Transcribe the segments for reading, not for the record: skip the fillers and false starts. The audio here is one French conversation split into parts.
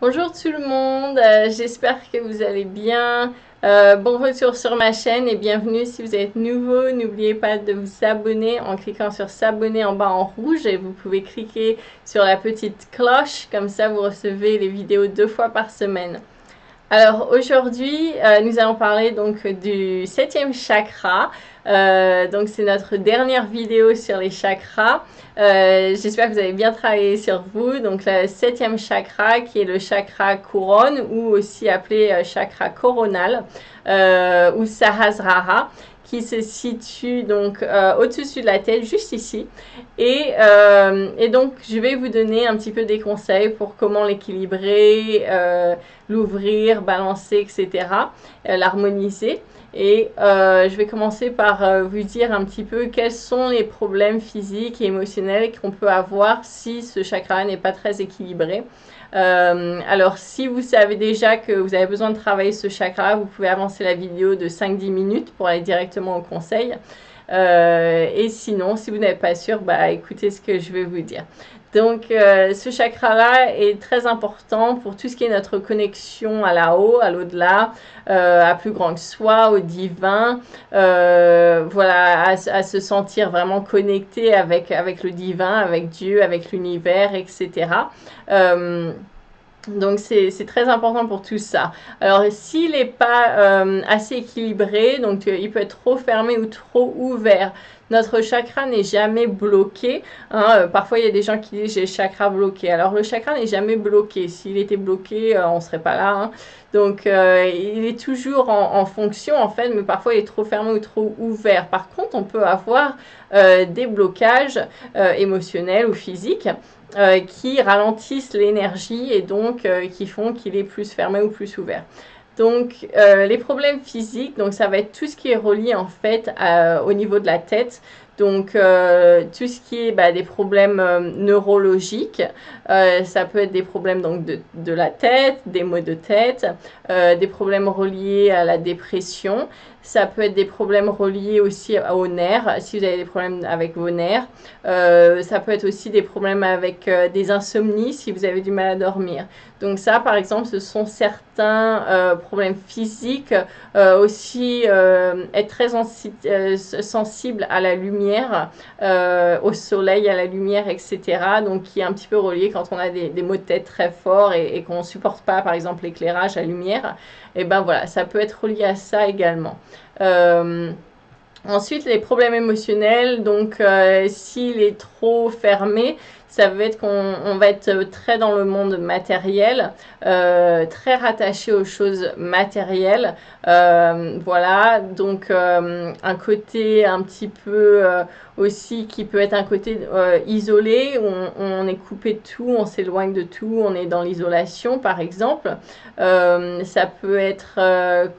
Bonjour tout le monde, j'espère que vous allez bien. Bon retour sur ma chaîne et bienvenue si vous êtes nouveau. N'oubliez pas de vous abonner en cliquant sur s'abonner en bas en rouge et vous pouvez cliquer sur la petite cloche, comme ça vous recevez les vidéos 2 fois par semaine. Alors aujourd'hui, nous allons parler donc du 7e chakra. Donc c'est notre dernière vidéo sur les chakras. J'espère que vous avez bien travaillé sur vous. Donc le 7e chakra qui est le chakra couronne ou aussi appelé chakra coronal ou Sahasrara, qui se situe donc au-dessus de la tête, juste ici. Et donc, je vais vous donner un petit peu des conseils pour comment l'équilibrer, l'ouvrir, balancer, etc., l'harmoniser. Et je vais commencer par vous dire un petit peu quels sont les problèmes physiques et émotionnels qu'on peut avoir si ce chakra n'est pas très équilibré. Alors, si vous savez déjà que vous avez besoin de travailler ce chakra, vous pouvez avancer la vidéo de 5-10 minutes pour aller directement au conseil. Et sinon, si vous n'êtes pas sûr, bah, écoutez ce que je vais vous dire. Donc, ce chakra-là est très important pour tout ce qui est notre connexion à là-haut, à l'au-delà, à plus grand que soi, au divin, voilà, à se sentir vraiment connecté avec le divin, avec Dieu, avec l'univers, etc. Donc c'est très important pour tout ça. Alors s'il n'est pas assez équilibré, donc il peut être trop fermé ou trop ouvert. Notre chakra n'est jamais bloqué. Hein. Parfois il y a des gens qui disent j'ai le chakra bloqué. Alors le chakra n'est jamais bloqué. S'il était bloqué, on ne serait pas là. Hein. Donc il est toujours en fonction en fait, mais parfois il est trop fermé ou trop ouvert. Par contre, on peut avoir des blocages émotionnels ou physiques qui ralentissent l'énergie et donc qui font qu'il est plus fermé ou plus ouvert. Donc les problèmes physiques, donc ça va être tout ce qui est relié en fait au niveau de la tête. Donc tout ce qui est des problèmes neurologiques, ça peut être des problèmes donc de la tête, des maux de tête, des problèmes reliés à la dépression. Ça peut être des problèmes reliés aussi aux nerfs, si vous avez des problèmes avec vos nerfs. Ça peut être aussi des problèmes avec des insomnies, si vous avez du mal à dormir. Donc ça, par exemple, ce sont certains problèmes physiques. Aussi, être très sensible à la lumière, au soleil, à la lumière, etc. Donc qui est un petit peu relié quand on a des maux de tête très forts et qu'on ne supporte pas, par exemple, l'éclairage, la lumière. Et ben voilà, ça peut être relié à ça également. Ensuite, les problèmes émotionnels, donc s'il est trop fermé, ça veut être qu'on va être très dans le monde matériel, très rattaché aux choses matérielles. Voilà, donc un côté un petit peu aussi qui peut être un côté isolé, où on est coupé de tout, on s'éloigne de tout, on est dans l'isolation par exemple. Ça peut être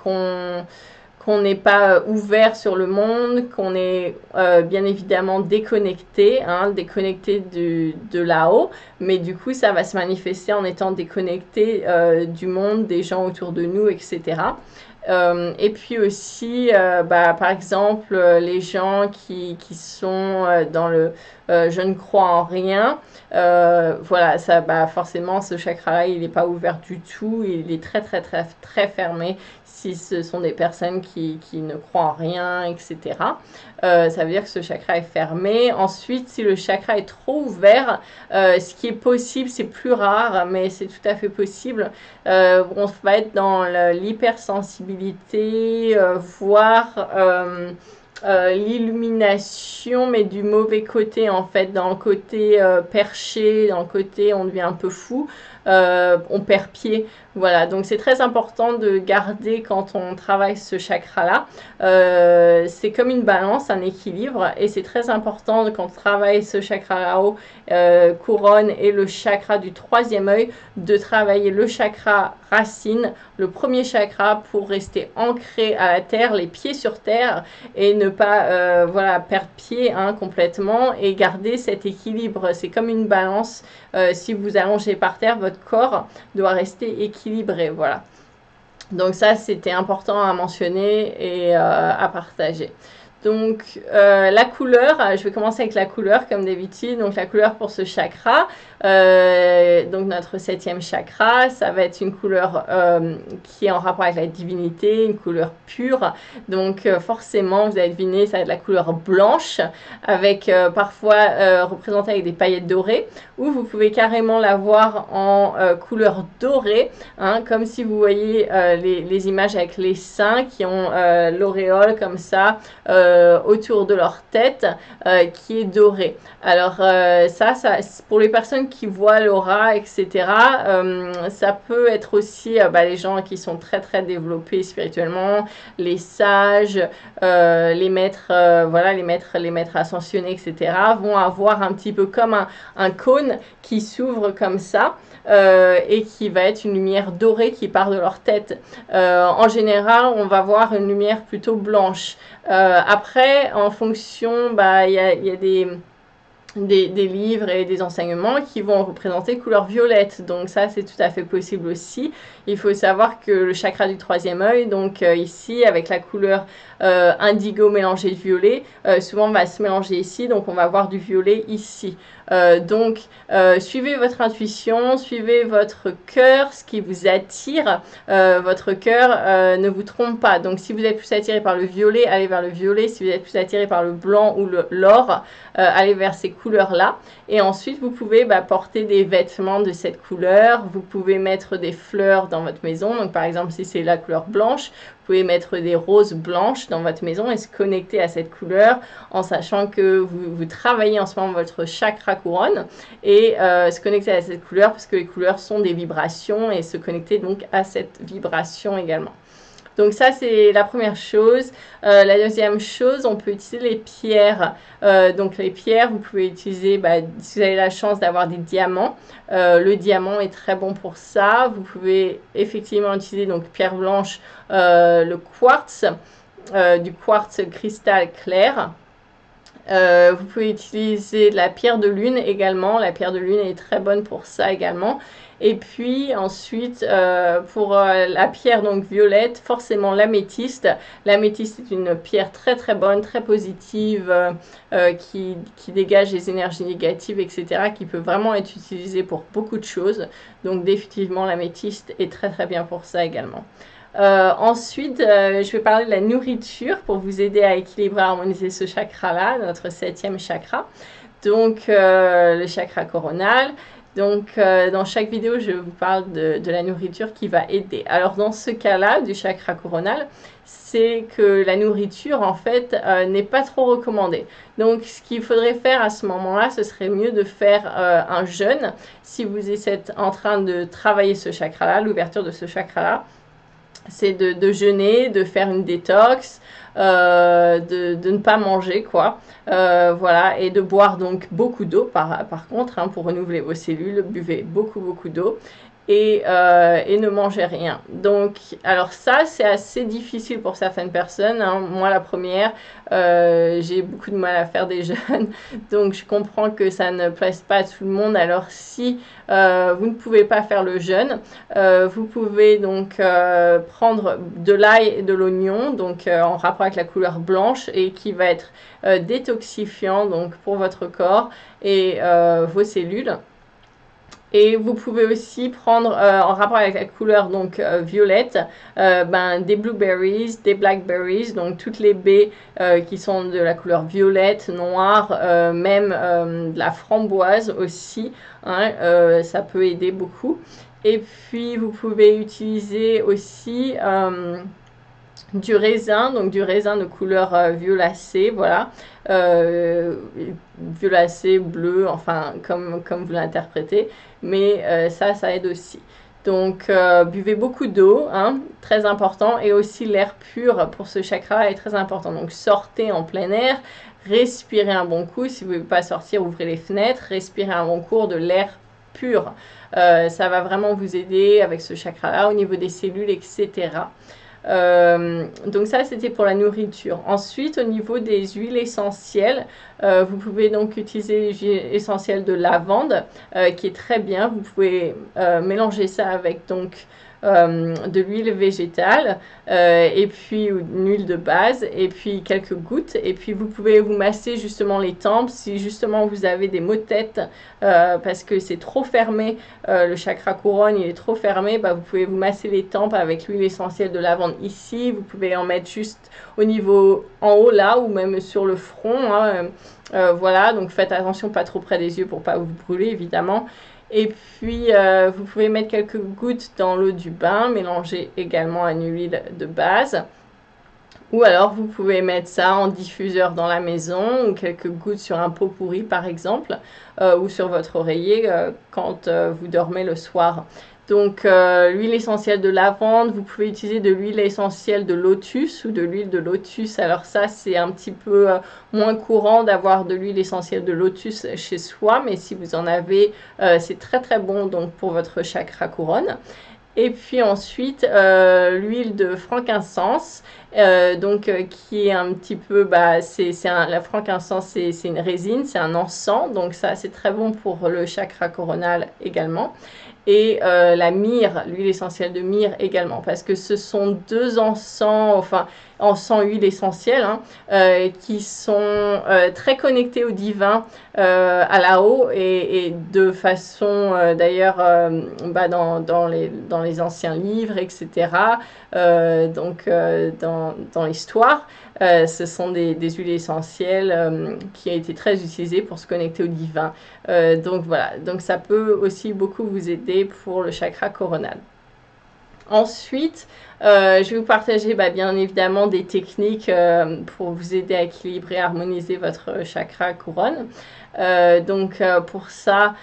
qu'on n'est pas ouvert sur le monde, qu'on est bien évidemment déconnecté, hein, déconnecté de là-haut, mais du coup ça va se manifester en étant déconnecté du monde, des gens autour de nous, etc. Et puis aussi, par exemple, les gens qui sont dans le je ne crois en rien, voilà, ça, forcément, ce chakra-là, il n'est pas ouvert du tout, il est très, très, très, très fermé si ce sont des personnes qui ne croient en rien, etc. Ça veut dire que ce chakra est fermé. Ensuite, si le chakra est trop ouvert, ce qui est possible, c'est plus rare, mais c'est tout à fait possible. On va être dans l'hypersensibilité, voire l'illumination, mais du mauvais côté en fait, dans le côté perché, dans le côté on devient un peu fou, on perd pied. Voilà, donc c'est très important de garder quand on travaille ce chakra-là. C'est comme une balance, un équilibre, et c'est très important quand on travaille ce chakra là-haut, couronne et le chakra du 3e œil, de travailler le chakra racine, le premier chakra, pour rester ancré à la terre, les pieds sur terre, et ne pas voilà, perdre pied complètement et garder cet équilibre. C'est comme une balance. Si vous allongez par terre, votre corps doit rester équilibré. Voilà. Donc ça, c'était important à mentionner et à partager. Donc, la couleur, je vais commencer avec la couleur comme d'habitude. Donc, la couleur pour ce chakra, donc notre 7e chakra, ça va être une couleur qui est en rapport avec la divinité, une couleur pure. Donc, forcément, vous avez deviné, ça va être la couleur blanche, avec parfois représentée avec des paillettes dorées, ou vous pouvez carrément la voir en couleur dorée, hein, comme si vous voyez les images avec les saints qui ont l'auréole comme ça, autour de leur tête qui est dorée. Alors ça pour les personnes qui voient l'aura, etc., ça peut être aussi les gens qui sont très très développés spirituellement, les sages, les maîtres, voilà, les maîtres ascensionnés, etc., vont avoir un petit peu comme un cône qui s'ouvre comme ça. Et qui va être une lumière dorée qui part de leur tête. En général, on va voir une lumière plutôt blanche. Après, en fonction, il y a des livres et des enseignements qui vont représenter couleur violette. Donc ça, c'est tout à fait possible aussi. Il faut savoir que le chakra du 3e œil, donc ici, avec la couleur indigo mélangée de violet, souvent va se mélanger ici, donc on va avoir du violet ici. Donc, suivez votre intuition, suivez votre cœur, ce qui vous attire. Votre cœur ne vous trompe pas. Donc, si vous êtes plus attiré par le violet, allez vers le violet. Si vous êtes plus attiré par le blanc ou l'or, allez vers ces couleurs-là. Et ensuite, vous pouvez porter des vêtements de cette couleur. Vous pouvez mettre des fleurs dans votre maison. Donc, par exemple, si c'est la couleur blanche, vous pouvez mettre des roses blanches dans votre maison et se connecter à cette couleur en sachant que vous travaillez en ce moment votre chakra couronne et se connecter à cette couleur parce que les couleurs sont des vibrations et se connecter donc à cette vibration également. Donc ça, c'est la première chose. La deuxième chose, on peut utiliser les pierres. Donc les pierres, vous pouvez utiliser, si vous avez la chance d'avoir des diamants, le diamant est très bon pour ça. Vous pouvez effectivement utiliser donc pierre blanche, le quartz, du quartz cristal clair. Vous pouvez utiliser de la pierre de lune également. La pierre de lune est très bonne pour ça également. Et puis ensuite, pour la pierre donc violette, forcément l'améthyste. L'améthyste est une pierre très très bonne, très positive, qui dégage les énergies négatives, etc., qui peut vraiment être utilisée pour beaucoup de choses. Donc définitivement l'améthyste est très très bien pour ça également. Ensuite, je vais parler de la nourriture pour vous aider à équilibrer, à harmoniser ce chakra-là, notre 7e chakra. Donc, le chakra coronal. Donc, dans chaque vidéo, je vous parle de la nourriture qui va aider. Alors, dans ce cas-là, du chakra coronal, c'est que la nourriture, en fait, n'est pas trop recommandée. Donc, ce qu'il faudrait faire à ce moment-là, ce serait mieux de faire un jeûne. Si vous êtes en train de travailler ce chakra-là, l'ouverture de ce chakra-là, c'est de jeûner, de faire une détox, de ne pas manger, quoi. Voilà, et de boire donc beaucoup d'eau, par contre, hein, pour renouveler vos cellules, buvez beaucoup d'eau. Et ne mangez rien. Donc, alors ça, c'est assez difficile pour certaines personnes, hein. Moi, la première, j'ai beaucoup de mal à faire des jeûnes. Donc, je comprends que ça ne plaise pas à tout le monde. Alors, si vous ne pouvez pas faire le jeûne, vous pouvez donc prendre de l'ail et de l'oignon, donc en rapport avec la couleur blanche, et qui va être détoxifiant donc, pour votre corps et vos cellules. Et vous pouvez aussi prendre, en rapport avec la couleur donc violette, des blueberries, des blackberries, donc toutes les baies qui sont de la couleur violette, noire, même de la framboise aussi, hein, ça peut aider beaucoup. Et puis vous pouvez utiliser aussi du raisin, donc du raisin de couleur violacée, voilà, violacé, bleu, enfin comme vous l'interprétez, mais ça aide aussi. Donc buvez beaucoup d'eau, hein, très important, et aussi l'air pur pour ce chakra est très important. Donc sortez en plein air, respirez un bon coup, si vous ne pouvez pas sortir, ouvrez les fenêtres, respirez un bon coup de l'air pur. Ça va vraiment vous aider avec ce chakra-là au niveau des cellules, etc. Donc ça, c'était pour la nourriture. Ensuite, au niveau des huiles essentielles, vous pouvez donc utiliser l'huile essentielle de lavande qui est très bien. Vous pouvez mélanger ça avec donc de l'huile végétale et puis une huile de base et puis quelques gouttes. Et puis vous pouvez vous masser justement les tempes si justement vous avez des maux de tête parce que c'est trop fermé, le chakra couronne il est trop fermé, bah, vous pouvez vous masser les tempes avec l'huile essentielle de lavande ici. Vous pouvez en mettre juste au niveau en haut là ou même sur le front, hein, voilà, donc faites attention pas trop près des yeux pour pas vous brûler évidemment. Et puis, vous pouvez mettre quelques gouttes dans l'eau du bain, mélanger également à une huile de base. Ou alors, vous pouvez mettre ça en diffuseur dans la maison ou quelques gouttes sur un pot pourri, par exemple, ou sur votre oreiller quand vous dormez le soir. Donc, l'huile essentielle de lavande, vous pouvez utiliser de l'huile essentielle de lotus ou de l'huile de lotus. Alors ça, c'est un petit peu moins courant d'avoir de l'huile essentielle de lotus chez soi, mais si vous en avez, c'est très très bon donc pour votre chakra couronne. Et puis ensuite, l'huile de frankincense, qui est un petit peu, bah, la frankincense, c'est une résine, c'est un encens, donc ça, c'est très bon pour le chakra coronal également. Et la myrrhe, l'huile essentielle de myrrhe également, parce que ce sont deux encens, enfin, encens, huile essentielle, hein, qui sont très connectés au divin, à là-haut, et de façon, d'ailleurs, bah, dans les anciens livres, etc., dans l'histoire, ce sont des huiles essentielles qui ont été très utilisées pour se connecter au divin. Donc voilà, donc ça peut aussi beaucoup vous aider pour le chakra coronal. Ensuite, je vais vous partager bien évidemment des techniques pour vous aider à équilibrer et harmoniser votre chakra couronne. Pour ça,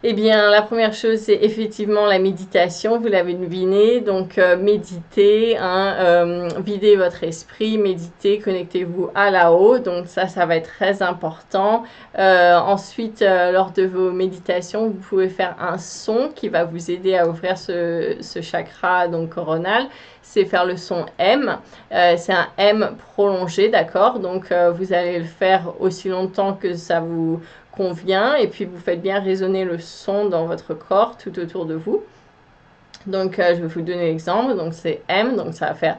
eh bien, la première chose, c'est effectivement la méditation, vous l'avez deviné. Donc, méditez, hein, videz votre esprit, méditez, connectez-vous à là-haut. Donc, ça va être très important. Ensuite, lors de vos méditations, vous pouvez faire un son qui va vous aider à ouvrir ce chakra donc coronal. C'est faire le son M. C'est un M prolongé, d'accord? Donc, vous allez le faire aussi longtemps que ça vous convient et puis vous faites bien résonner le son dans votre corps tout autour de vous. Donc je vais vous donner l'exemple. Donc c'est M, donc ça va faire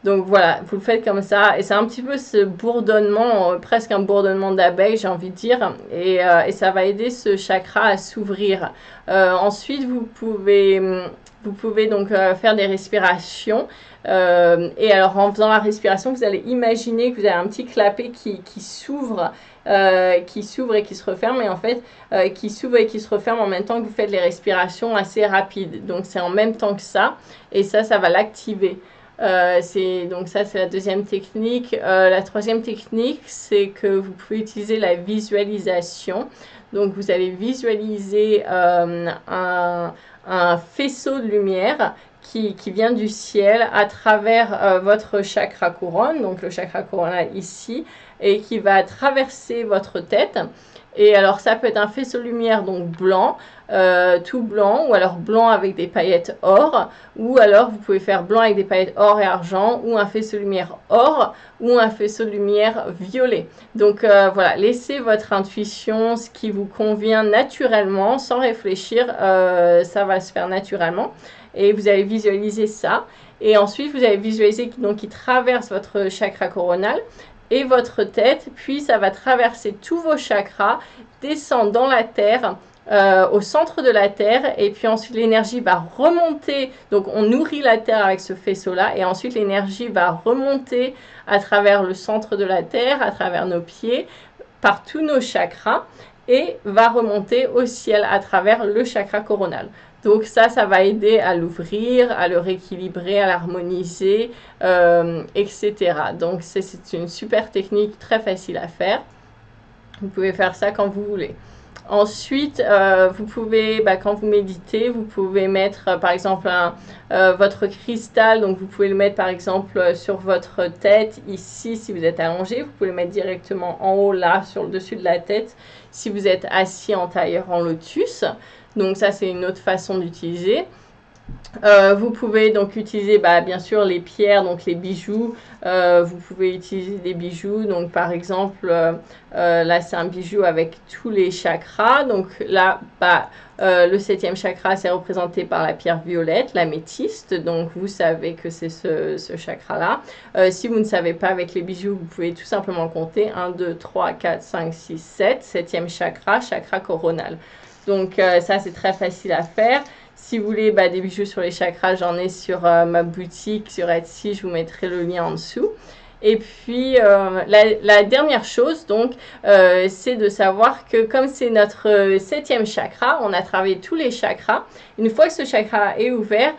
donc voilà, vous le faites comme ça et c'est un petit peu ce bourdonnement, presque un bourdonnement d'abeille, j'ai envie de dire, et ça va aider ce chakra à s'ouvrir. Ensuite vous pouvez donc faire des respirations. Et alors en faisant la respiration, vous allez imaginer que vous avez un petit clapet qui s'ouvre et qui se referme, et en fait qui s'ouvre et qui se referme en même temps que vous faites les respirations assez rapides. Donc c'est en même temps que ça, et ça va l'activer. Donc ça c'est la deuxième technique. La troisième technique, c'est que vous pouvez utiliser la visualisation. Donc vous allez visualiser un faisceau de lumière qui vient du ciel à travers votre chakra couronne, donc le chakra coronal ici, et qui va traverser votre tête. Et alors ça peut être un faisceau de lumière donc blanc, tout blanc, ou alors blanc avec des paillettes or, ou alors vous pouvez faire blanc avec des paillettes or et argent, ou un faisceau de lumière or, ou un faisceau de lumière violet. Donc voilà, laissez votre intuition, ce qui vous convient naturellement, sans réfléchir, ça va se faire naturellement. Et vous allez visualiser ça. Et ensuite, vous allez visualiser qu'il traverse votre chakra coronal et votre tête, puis ça va traverser tous vos chakras, descendre dans la terre, au centre de la terre, et puis ensuite l'énergie va remonter. Donc on nourrit la terre avec ce faisceau là, et ensuite l'énergie va remonter à travers le centre de la terre, à travers nos pieds, par tous nos chakras, et va remonter au ciel à travers le chakra coronal. Donc ça va aider à l'ouvrir, à le rééquilibrer, à l'harmoniser, etc. Donc c'est une super technique, très facile à faire. Vous pouvez faire ça quand vous voulez. Ensuite, vous pouvez, quand vous méditez, vous pouvez mettre par exemple votre cristal. Donc vous pouvez le mettre par exemple sur votre tête ici si vous êtes allongé. Vous pouvez le mettre directement en haut là sur le dessus de la tête si vous êtes assis en tailleur en lotus. Donc ça c'est une autre façon d'utiliser. Vous pouvez donc utiliser bien sûr les pierres, donc les bijoux. Vous pouvez utiliser des bijoux, donc par exemple là c'est un bijou avec tous les chakras. Donc là le 7e chakra c'est représenté par la pierre violette, l'améthyste. Donc vous savez que c'est ce chakra là. Si vous ne savez pas avec les bijoux, vous pouvez tout simplement compter 1, 2, 3, 4, 5, 6, 7. 7e chakra, chakra coronal. Donc ça c'est très facile à faire. Si vous voulez des bijoux sur les chakras, j'en ai sur ma boutique, sur Etsy, je vous mettrai le lien en dessous. Et puis, la dernière chose, donc, c'est de savoir que comme c'est notre 7e chakra, on a travaillé tous les chakras. Une fois que ce chakra est ouvert,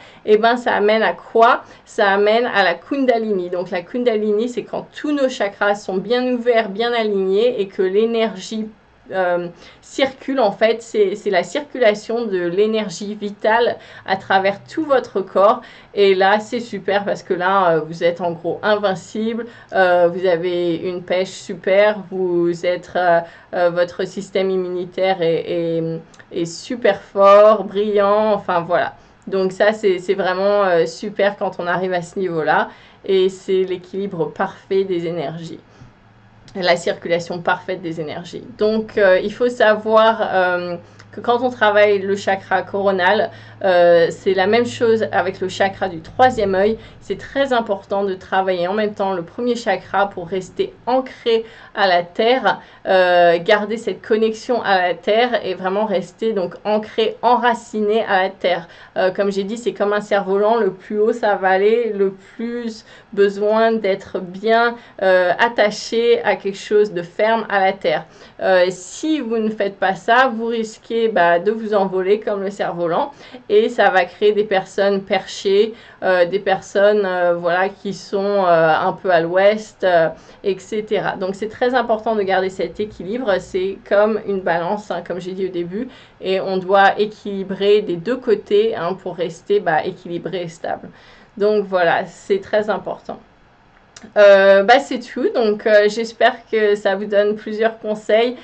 ça amène à quoi? Ça amène à la Kundalini. Donc, la Kundalini, c'est quand tous nos chakras sont bien ouverts, bien alignés et que l'énergie circule. En fait, c'est la circulation de l'énergie vitale à travers tout votre corps. Et là, c'est super parce que là, vous êtes en gros invincible. Vous avez une pêche super. Vous êtes, votre système immunitaire est super fort, brillant. Enfin, voilà. Donc ça, c'est vraiment super quand on arrive à ce niveau-là. Et c'est l'équilibre parfait des énergies. La circulation parfaite des énergies. Donc, il faut savoir que quand on travaille le chakra coronal, c'est la même chose avec le chakra du 3e œil. C'est très important de travailler en même temps le premier chakra pour rester ancré à la terre, garder cette connexion à la terre et vraiment rester donc ancré, enraciné à la terre. Comme j'ai dit, c'est comme un cerf-volant. Le plus haut ça va aller, le plus besoin d'être bien attaché à quelque chose de ferme à la terre. Si vous ne faites pas ça, vous risquez de vous envoler comme le cerf-volant et ça va créer des personnes perchées, des personnes voilà, qui sont un peu à l'ouest, etc. Donc c'est très important de garder cet équilibre. C'est comme une balance, hein, comme j'ai dit au début, et on doit équilibrer des deux côtés pour rester équilibré et stable. Donc voilà, c'est très important. C'est tout. Donc j'espère que ça vous donne plusieurs conseils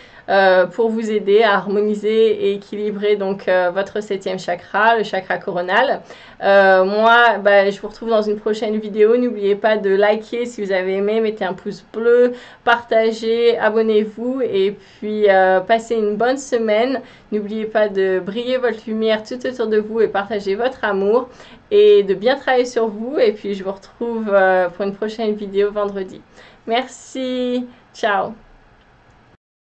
pour vous aider à harmoniser et équilibrer donc votre 7e chakra, le chakra coronal. Moi, je vous retrouve dans une prochaine vidéo. N'oubliez pas de liker si vous avez aimé, mettez un pouce bleu, partagez, abonnez-vous et puis passez une bonne semaine. N'oubliez pas de briller votre lumière tout autour de vous et partager votre amour et de bien travailler sur vous. Et puis je vous retrouve pour une prochaine vidéo vendredi. Merci, ciao.